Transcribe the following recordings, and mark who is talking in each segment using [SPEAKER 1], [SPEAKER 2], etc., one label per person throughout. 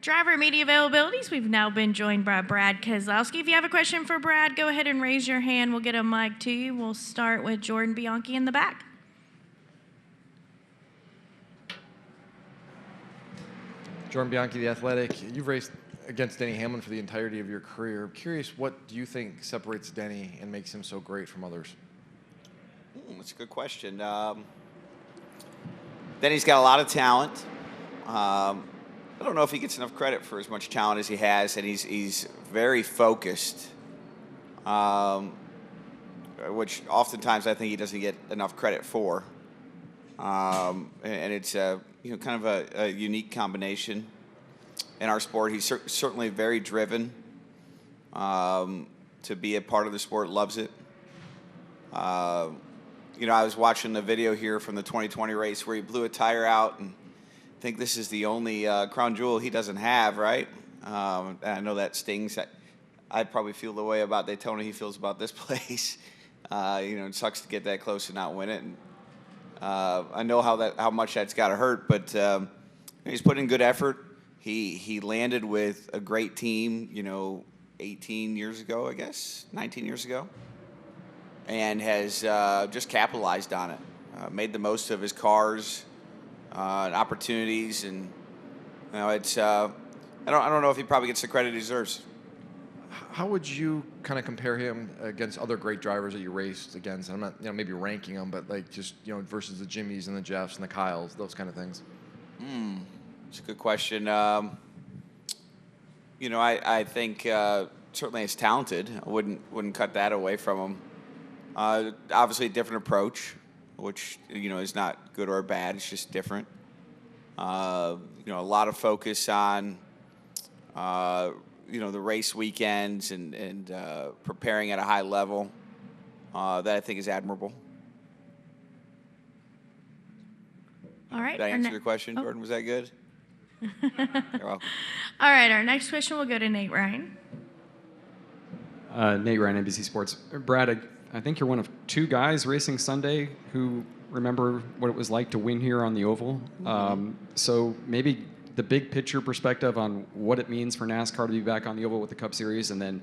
[SPEAKER 1] driver media availabilities. We've now been joined by Brad Keselowski. If you have a question for Brad, go ahead and raise your hand. We'll get a mic to you. We'll start with Jordan Bianchi in the back.
[SPEAKER 2] Jordan Bianchi, The Athletic. You've raced against Denny Hamlin for the entirety of your career. I'm curious, what do you think separates Denny and makes him so great from others?
[SPEAKER 3] That's a good question. Denny's got a lot of talent. I don't know if he gets enough credit for as much talent as he has, and he's very focused, which oftentimes I think he doesn't get enough credit for. And it's kind of a unique combination in our sport. He's certainly very driven to be a part of the sport, loves it. I was watching the video here from the 2020 race where he blew a tire out, and I think this is the only crown jewel he doesn't have, right? And I know that stings. I probably feel the way about Daytona he feels about this place. It sucks to get that close and not win it. And I know how much that's got to hurt, but he's put in good effort. He landed with a great team, 18 years ago, I guess, 19 years ago, and has just capitalized on it. Made the most of his cars. Opportunities, and it's I don't know if he probably gets the credit he deserves.
[SPEAKER 2] How would you kind of compare him against other great drivers that you raced against? I'm not maybe ranking them, but like just versus the Jimmys and the Jeffs and the Kyles, those kind of things.
[SPEAKER 3] It's a good question. I think certainly he's talented. I wouldn't cut that away from him. Obviously a different approach, which is not good or bad. It's just different. A lot of focus on the race weekends and preparing at a high level that I think is admirable.
[SPEAKER 1] All right.
[SPEAKER 3] Did I answer your question, Jordan? Was that good? You're welcome.
[SPEAKER 1] All right. Our next question will go to Nate Ryan.
[SPEAKER 4] Nate Ryan, NBC Sports. Brad, I think you're one of two guys racing Sunday who remember what it was like to win here on the oval. So maybe the big picture perspective on what it means for NASCAR to be back on the oval with the Cup Series, and then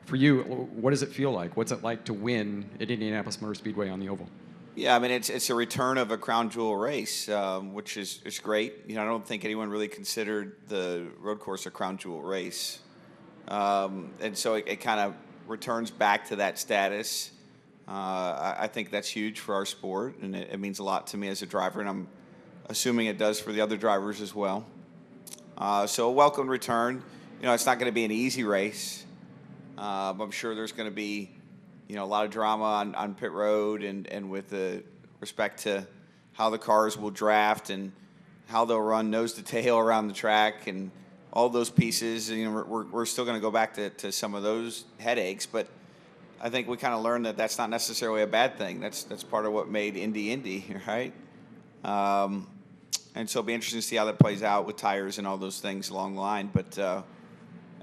[SPEAKER 4] for you, what does it feel like? What's it like to win at Indianapolis Motor Speedway on the oval?
[SPEAKER 3] Yeah, I mean, it's a return of a crown jewel race, which is great. I don't think anyone really considered the road course a crown jewel race. And so it kind of returns back to that status. I think that's huge for our sport, and it means a lot to me as a driver, and I'm assuming it does for the other drivers as well. So a welcome return. It's not going to be an easy race. I'm sure there's going to be, a lot of drama on pit road and with the respect to how the cars will draft and how they'll run nose to tail around the track and all those pieces. We're still going to go back to some of those headaches, but I think we kind of learned that that's not necessarily a bad thing. That's part of what made Indy, right? And so it'll be interesting to see how that plays out with tires and all those things along the line. But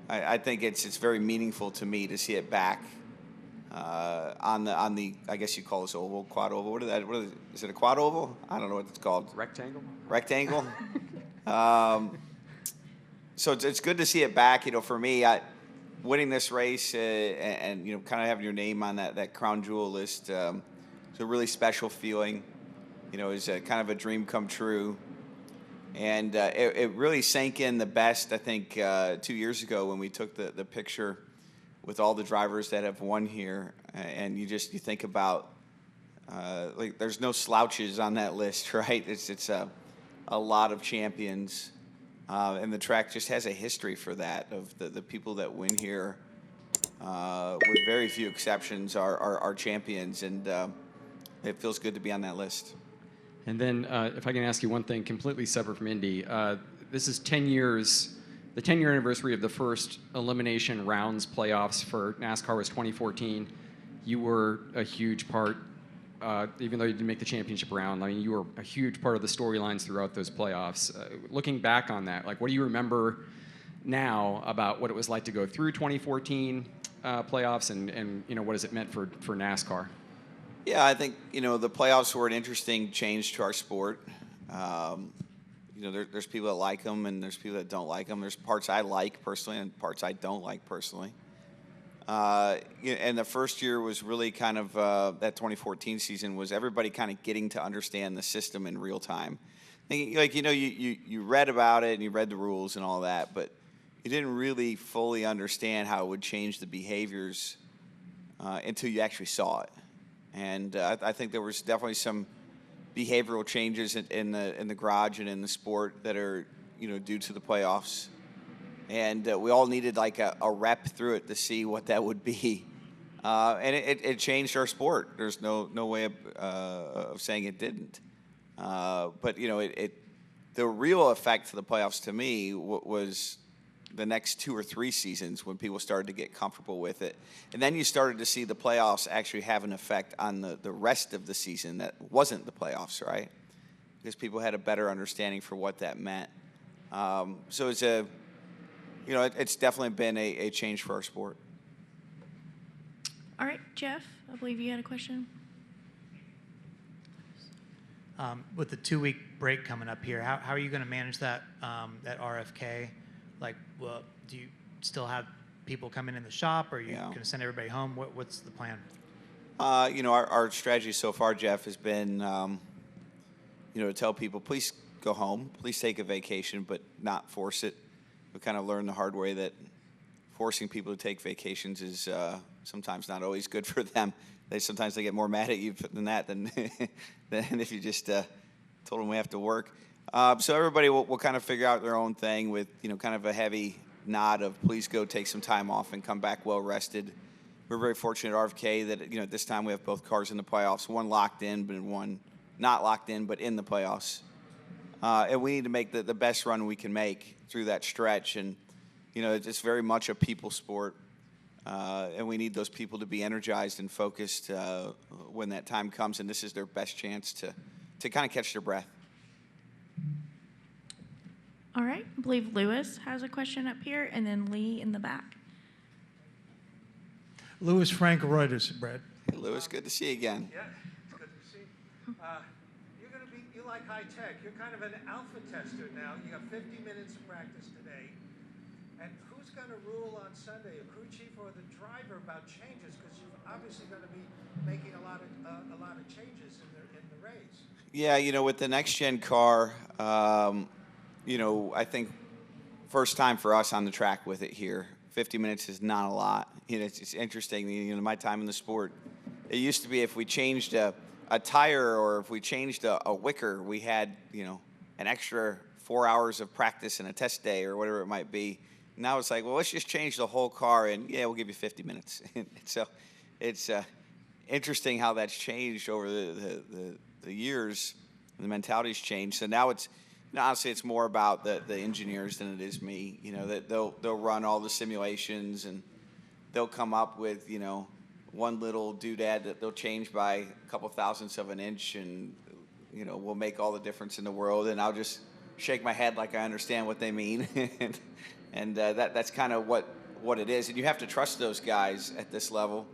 [SPEAKER 3] I think it's very meaningful to me to see it back on the I guess you call this oval, quad oval. Is it a quad oval? I don't know what it's called.
[SPEAKER 4] Rectangle.
[SPEAKER 3] So it's good to see it back. For me, winning this race and kind of having your name on that crown jewel list, it's a really special feeling. It's kind of a dream come true. And it really sank in the best, I think, 2 years ago when we took the picture with all the drivers that have won here. And you think about, there's no slouches on that list, right? It's a lot of champions. And the track just has a history for that, of the people that win here, with very few exceptions, are champions. And it feels good to be on that list.
[SPEAKER 4] And then if I can ask you one thing completely separate from Indy, this is 10 years, the 10-year anniversary of the first elimination rounds playoffs for NASCAR was 2014. You were a huge part, even though you didn't make the championship round. I mean, you were a huge part of the storylines throughout those playoffs. Looking back on that, what do you remember now about what it was like to go through 2014 playoffs and what has it meant for NASCAR?
[SPEAKER 3] Yeah, I think, the playoffs were an interesting change to our sport. there's people that like them and there's people that don't like them. There's parts I like personally and parts I don't like personally. And the first year was really kind of that 2014 season was everybody kind of getting to understand the system in real time. Like, you read about it and you read the rules and all that, but you didn't really fully understand how it would change the behaviors until you actually saw it. And I think there was definitely some behavioral changes in the garage and in the sport that are due to the playoffs. And we all needed like a rep through it to see what that would be. And it changed our sport. There's no way of saying it didn't. But the real effect to the playoffs to me was the next 2 or 3 seasons when people started to get comfortable with it. And then you started to see the playoffs actually have an effect on the rest of the season that wasn't the playoffs, right? Because people had a better understanding for what that meant. So it's it's definitely been a change for our sport.
[SPEAKER 1] All right, Jeff, I believe you had a question.
[SPEAKER 5] With the 2-week break coming up here, how are you going to manage that at RFK? Like, well, do you still have people coming in the shop, or are you going to send everybody home? What's the plan?
[SPEAKER 3] Our strategy so far, Jeff, has been, to tell people, please go home, please take a vacation, but not force it. We kind of learned the hard way that forcing people to take vacations is sometimes not always good for them. Sometimes they get more mad at you than if you just told them we have to work. So everybody will kind of figure out their own thing with kind of a heavy nod of please go take some time off and come back well rested. We're very fortunate at RFK that at this time we have both cars in the playoffs, one locked in, but one not locked in, but in the playoffs. And we need to make the best run we can make through that stretch. And it's very much a people sport. And we need those people to be energized and focused when that time comes, and this is their best chance to kind of catch their breath.
[SPEAKER 1] All right, I believe Lewis has a question up here, and then Lee in the back.
[SPEAKER 6] Lewis Frank Reuters, Brad.
[SPEAKER 3] Hey, Lewis, good to see you again.
[SPEAKER 6] Yeah, it's good to see you. You like high tech. You're kind of an alpha tester now. You got 50 minutes of practice today. And who's going to rule on Sunday, a crew chief or the driver, about changes? Because you're obviously going to be making a lot of changes in the race.
[SPEAKER 3] Yeah, with the next gen car, I think first time for us on the track with it here. 50 minutes is not a lot. It's interesting. My time in the sport, it used to be if we changed a tire or if we changed a wicker, we had an extra 4 hours of practice and a test day or whatever it might be. Now it's like, well, let's just change the whole car, and we'll give you 50 minutes. So it's interesting how that's changed over the years. The mentality's changed. So now honestly, it's more about the engineers than it is me. That they'll run all the simulations, and they'll come up with one little doodad that they'll change by a couple thousandths of an inch, and will make all the difference in the world. And I'll just shake my head like I understand what they mean. And that's kind of what it is. And you have to trust those guys at this level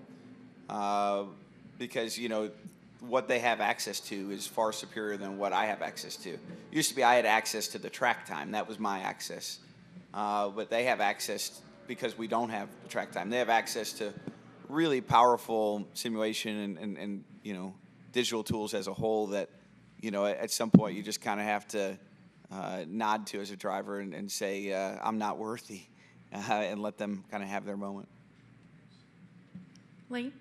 [SPEAKER 3] because, what they have access to is far superior than what I have access to. It used to be I had access to the track time. That was my access. But they have access because we don't have the track time. They have access to really powerful simulation and digital tools as a whole that, at some point you just kind of have to nod to as a driver and say, I'm not worthy, and let them kind of have their moment.
[SPEAKER 1] Lee?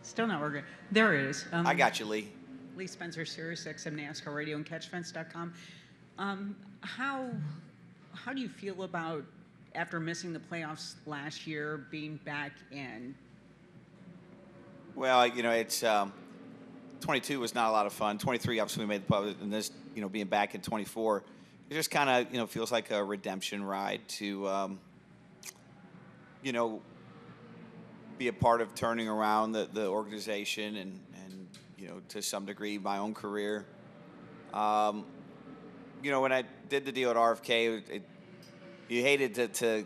[SPEAKER 7] Still not working. There it is.
[SPEAKER 3] I got you, Lee.
[SPEAKER 7] Lee Spencer, Sirius XM NASCAR Radio and CatchFence.com. How do you feel about, after missing the playoffs last year, being back in?
[SPEAKER 3] Well, it's 22 was not a lot of fun. 23, obviously, we made the playoffs, and this, being back in 24, it just kind of, feels like a redemption ride to, be a part of turning around the organization and to some degree my own career. When I did the deal at RFK, you hated to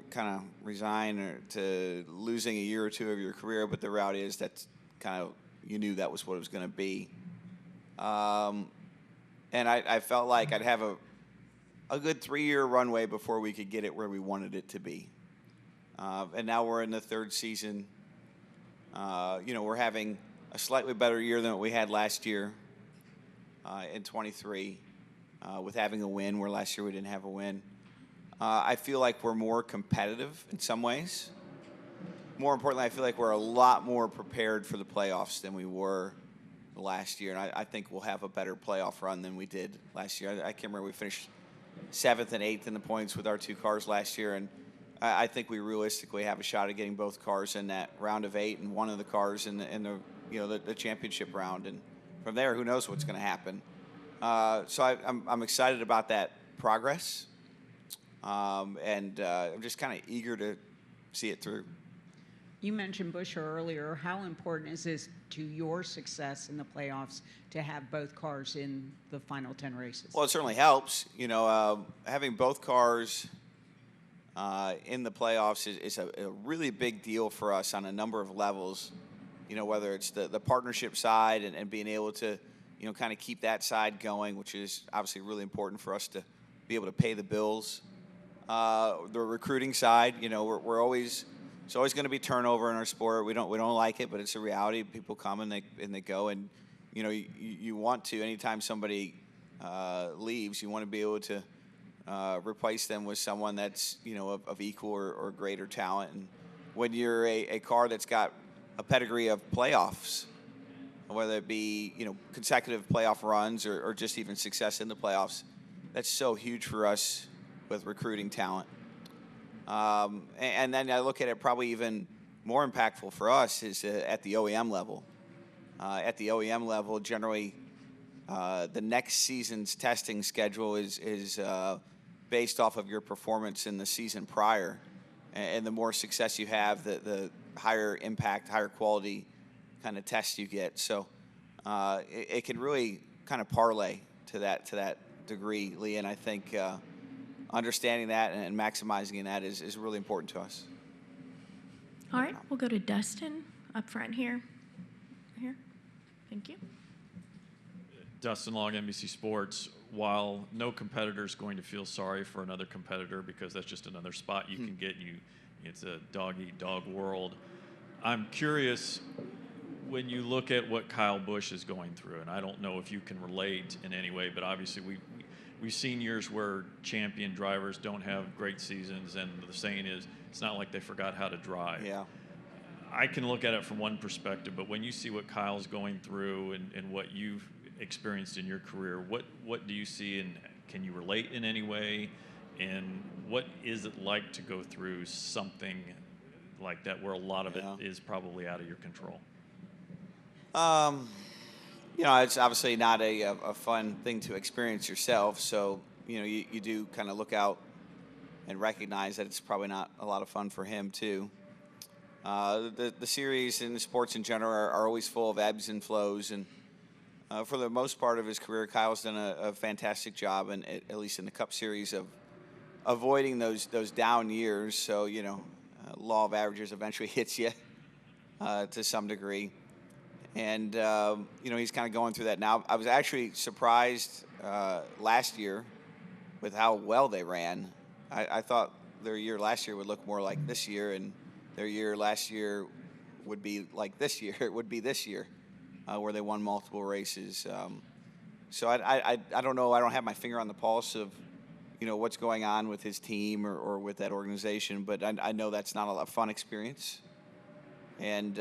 [SPEAKER 3] kind of resign or to losing a year or two of your career, but the reality is that's kind of you knew that was what it was going to be. And I felt like I'd have a good 3-year runway before we could get it where we wanted it to be. And now we're in the third season. We're having a slightly better year than what we had last year in 23 with having a win, where last year we didn't have a win. I feel like we're more competitive in some ways. More importantly, I feel like we're a lot more prepared for the playoffs than we were last year. And I think we'll have a better playoff run than we did last year. I can't remember, we finished 7th and 8th in the points with our 2 cars last year. And I think we realistically have a shot at getting both cars in that round of 8 and one of the cars in the championship round. And from there, who knows what's going to happen. So I'm excited about that progress. And I'm just kind of eager to see it through.
[SPEAKER 7] You mentioned Busch earlier. How important is this to your success in the playoffs to have both cars in the final 10 races?
[SPEAKER 3] Well, it certainly helps. Having both cars in the playoffs is a really big deal for us on a number of levels. Whether it's the partnership side and being able to, kind of keep that side going, which is obviously really important for us to be able to pay the bills. The recruiting side, we're always. It's always going to be turnover in our sport. We don't like it, but it's a reality. People come and they go, and you want to. Anytime somebody leaves, you want to be able to replace them with someone that's of equal or greater talent. And when you're a car that's got a pedigree of playoffs, whether it be consecutive playoff runs or just even success in the playoffs, that's so huge for us with recruiting talent. And then I look at it probably even more impactful for us is at the OEM level. At the OEM level, generally, the next season's testing schedule is based off of your performance in the season prior. And the more success you have, the higher impact, higher quality kind of tests you get. So it can really kind of parlay to that degree, Lee. And I think understanding that and maximizing that is really important to us.
[SPEAKER 1] All right, we'll go to Dustin up front here. Here. Thank you.
[SPEAKER 8] Dustin Long, NBC Sports. While no competitor is going to feel sorry for another competitor because that's just another spot you can get, it's a dog-eat-dog world. I'm curious, when you look at what Kyle Busch is going through, and I don't know if you can relate in any way, but obviously we've seen years where champion drivers don't have great seasons, and the saying is, it's not like they forgot how to drive.
[SPEAKER 3] Yeah.
[SPEAKER 8] I can look at it from one perspective, but when you see what Kyle's going through and what you've experienced in your career, what do you see, and can you relate in any way? And what is it like to go through something like that where a lot of it is probably out of your control?
[SPEAKER 3] It's obviously not a fun thing to experience yourself. So, you do kind of look out and recognize that it's probably not a lot of fun for him too. The series and the sports in general are always full of ebbs and flows. And for the most part of his career, Kyle's done a fantastic job, and at least in the Cup Series, of avoiding those down years. So, law of averages eventually hits you to some degree. And, he's kind of going through that now. I was actually surprised last year with how well they ran. I thought their year last year would look more like this year, and their year last year would be like this year. It would be this year where they won multiple races. So I don't know. I don't have my finger on the pulse of, what's going on with his team or with that organization, but I know that's not a fun experience. And,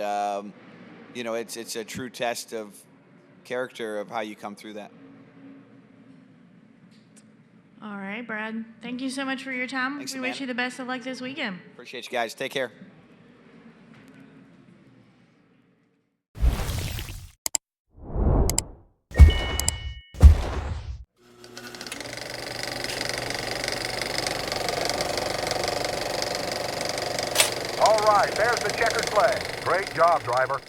[SPEAKER 3] it's a true test of character of how you come through that.
[SPEAKER 1] All right, Brad. Thank you so much for your time.
[SPEAKER 3] Thanks,
[SPEAKER 1] we
[SPEAKER 3] Amanda.
[SPEAKER 1] wish you the best of luck this weekend.
[SPEAKER 3] Appreciate you guys. Take care.
[SPEAKER 9] All right, there's the checkered flag. Great job, driver.